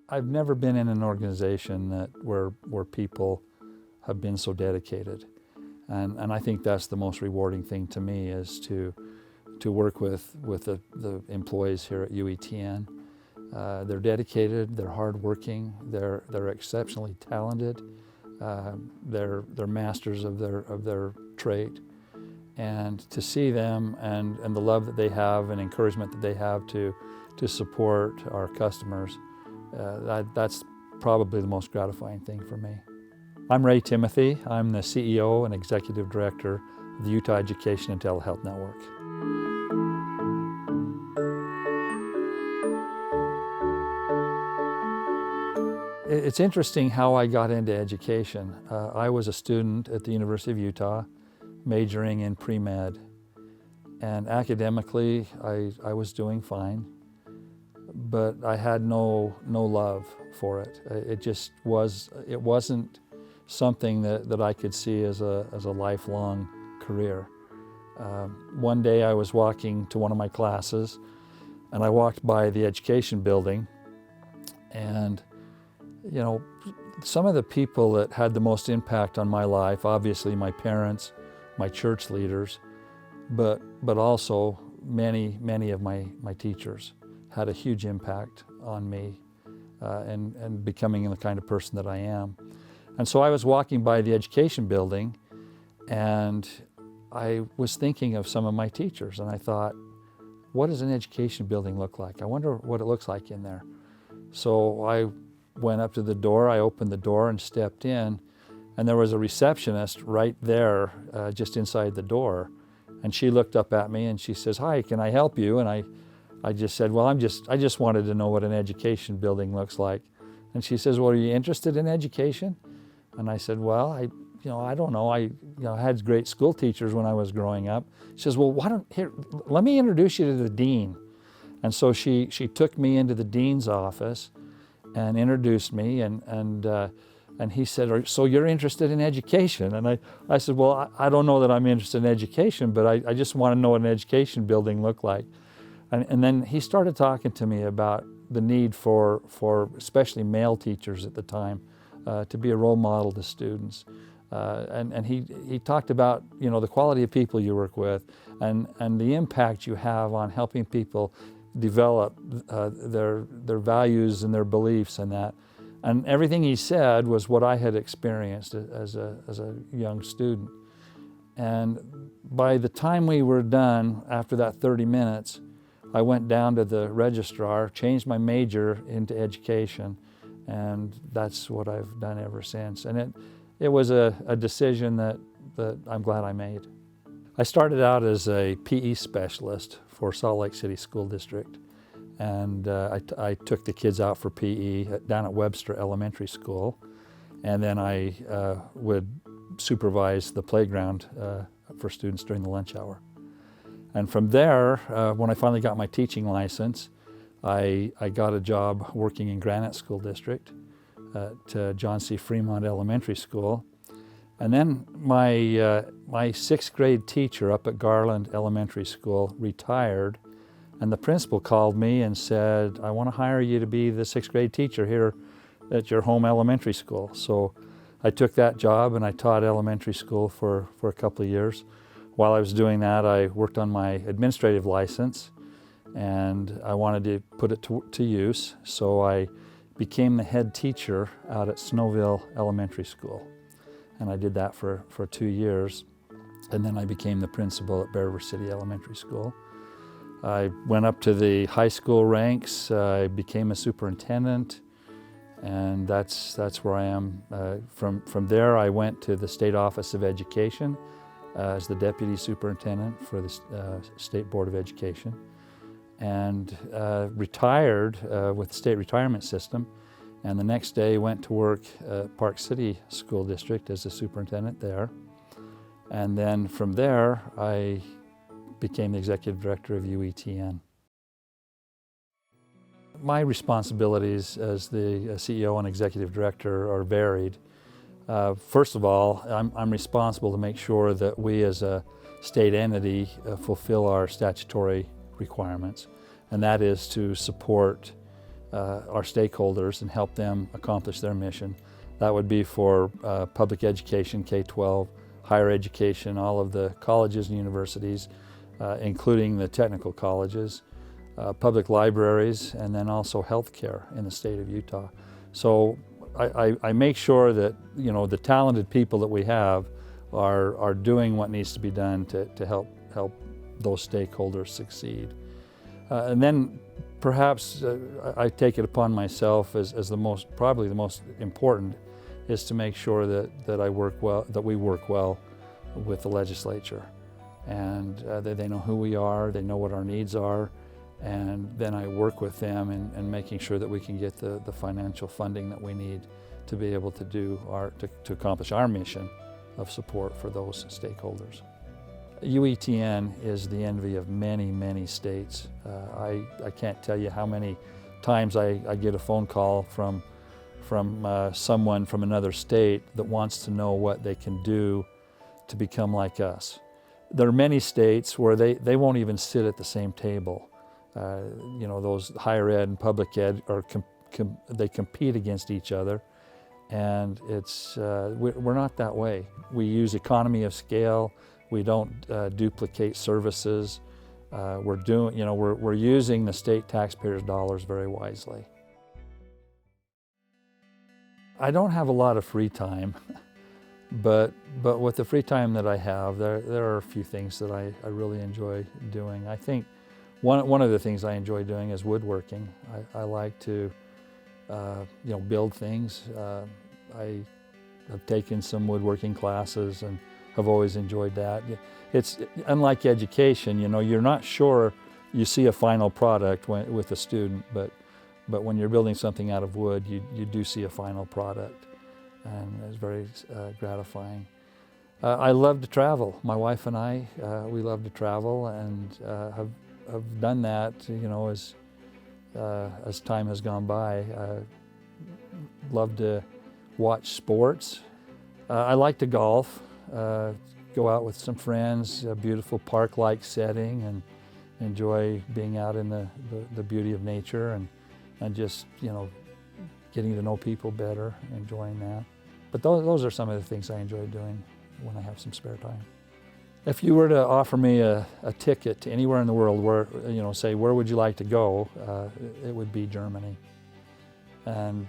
I've never been in an organization where people have been so dedicated. And I think that's the most rewarding thing to me, is to work with the employees here at UETN. They're dedicated, they're hardworking, they're exceptionally talented, they're masters of their trade. And to see them and the love that they have and encouragement that they have to support our customers, that's probably the most gratifying thing for me. I'm Ray Timothy. I'm the CEO and Executive Director of the Utah Education and Telehealth Network. It's interesting how I got into education. I was a student at the University of Utah, majoring in pre-med. And academically, I was doing fine, but I had no love for it. It wasn't something that I could see as a lifelong career. One day I was walking to one of my classes, and I walked by the education building, and you know, some of the people that had the most impact on my life, obviously my parents, my church leaders, but also many of my teachers had a huge impact on me and becoming the kind of person that I am. And so I was walking by the education building, and I was thinking of some of my teachers, and I thought, what does an education building look like? I wonder what it looks like in there. So I went up to the door, I opened the door and stepped in, and there was a receptionist right there just inside the door. And she looked up at me and she says, "Hi, can I help you?" And I just said, "Well, I just wanted to know what an education building looks like." And she says, "Well, are you interested in education?" And I said, "Well, I don't know. I had great school teachers when I was growing up." She says, "Well, let me introduce you to the dean." And so she took me into the dean's office and introduced me, and he said, "So you're interested in education?" And I said, "Well, I don't know that I'm interested in education, but I just want to know what an education building looked like." And then he started talking to me about the need for especially male teachers at the time to be a role model to students. And he talked about the quality of people you work with and the impact you have on helping people develop their values and their beliefs and that. And everything he said was what I had experienced as a young student. And by the time we were done, after that 30 minutes, I went down to the registrar, changed my major into education, and that's what I've done ever since. And it was a decision that I'm glad I made. I started out as a PE specialist for Salt Lake City School District, and I took the kids out for PE down at Webster Elementary School, and then I would supervise the playground for students during the lunch hour. And from there, when I finally got my teaching license, I got a job working in Granite School District at John C. Fremont Elementary School. And then my sixth grade teacher up at Garland Elementary School retired, and the principal called me and said, "I want to hire you to be the sixth grade teacher here at your home elementary school." So I took that job and I taught elementary school for a couple of years. While I was doing that, I worked on my administrative license, and I wanted to put it to use, so I became the head teacher out at Snowville Elementary School. And I did that for 2 years, and then I became the principal at Bear River City Elementary School. I went up to the high school ranks, I became a superintendent, and that's where I am. From there, I went to the State Office of Education as the deputy superintendent for the State Board of Education, and retired with the state retirement system, and the next day went to work at Park City School District as a superintendent there. And then from there, I became the executive director of UETN. My responsibilities as the CEO and executive director are varied. First of all, I'm responsible to make sure that we as a state entity fulfill our statutory requirements, and that is to support our stakeholders and help them accomplish their mission. That would be for public education, K-12, higher education, all of the colleges and universities, including the technical colleges, public libraries, and then also healthcare in the state of Utah. So I make sure that the talented people that we have are doing what needs to be done to help those stakeholders succeed. And then perhaps I take it upon myself as probably the most important is to make sure that we work well with the legislature, and that they know who we are, they know what our needs are, and then I work with them in making sure that we can get the financial funding that we need to be able to accomplish our mission of support for those stakeholders. UETN is the envy of many, many states. I can't tell you how many times I get a phone call from someone from another state that wants to know what they can do to become like us. There are many states where they won't even sit at the same table. Those higher ed and public ed they compete against each other, and we're not that way. We use economy of scale. We don't duplicate services. We're using the state taxpayers' dollars very wisely. I don't have a lot of free time, but with the free time that I have, there are a few things that I really enjoy doing. I think one of the things I enjoy doing is woodworking. I like to build things. I have taken some woodworking classes and have always enjoyed that. It's unlike education, you're not sure you see a final product with a student, but when you're building something out of wood, you do see a final product, and it's very gratifying. I love to travel. My wife and I, we love to travel, and have done that, as time has gone by. Love to watch sports. I like to golf. Go out with some friends, a beautiful park-like setting, and enjoy being out in the beauty of nature and just, getting to know people better, enjoying that. But those are some of the things I enjoy doing when I have some spare time. If you were to offer me a ticket to anywhere in the world where, say, where would you like to go, it would be Germany. And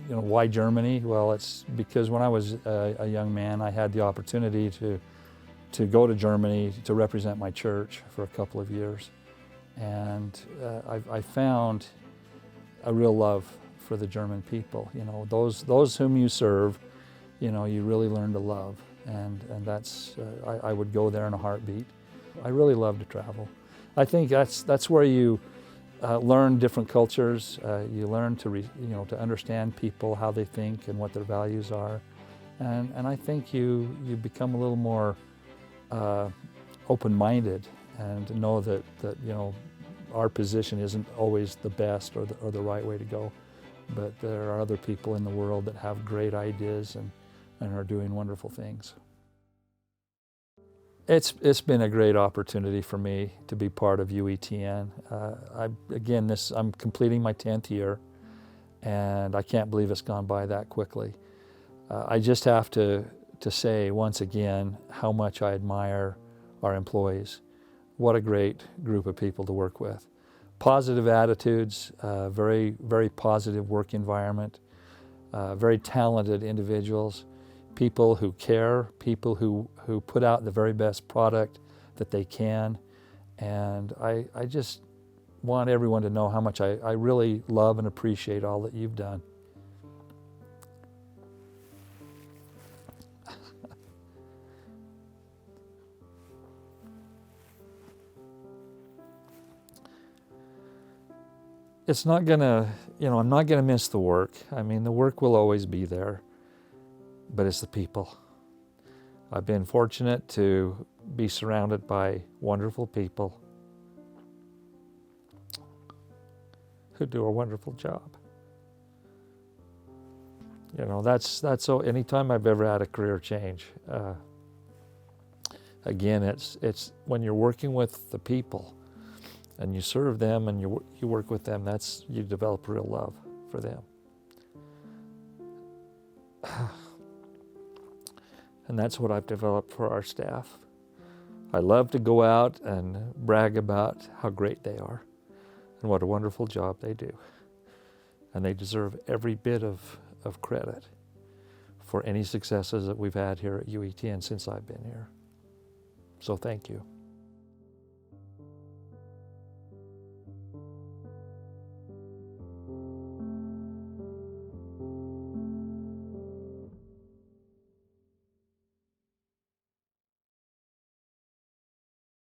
why Germany? Well, it's because when I was a young man, I had the opportunity to go to Germany to represent my church for a couple of years. And I found a real love for the German people. Those whom you serve, you really learn to love. And that's, I would go there in a heartbeat. I really love to travel. I think that's where you learn different cultures. You learn to understand people, how they think and what their values are. And I think you become a little more open-minded, and to know that our position isn't always the best or the right way to go, but there are other people in the world that have great ideas and are doing wonderful things. It's been a great opportunity for me to be part of UETN. I'm completing my 10th year, and I can't believe it's gone by that quickly. I just have to say once again how much I admire our employees. What a great group of people to work with. Positive attitudes, very, very positive work environment, very talented individuals, people who care, people who put out the very best product that they can. And I just want everyone to know how much I really love and appreciate all that you've done. It's not gonna, I'm not gonna miss the work. I mean, the work will always be there, but it's the people. I've been fortunate to be surrounded by wonderful people who do a wonderful job. That's so. Anytime I've ever had a career change, again, it's when you're working with the people and you serve them and you work with them, you develop real love for them. And that's what I've developed for our staff. I love to go out and brag about how great they are and what a wonderful job they do. And they deserve every bit of credit for any successes that we've had here at UETN since I've been here. So thank you.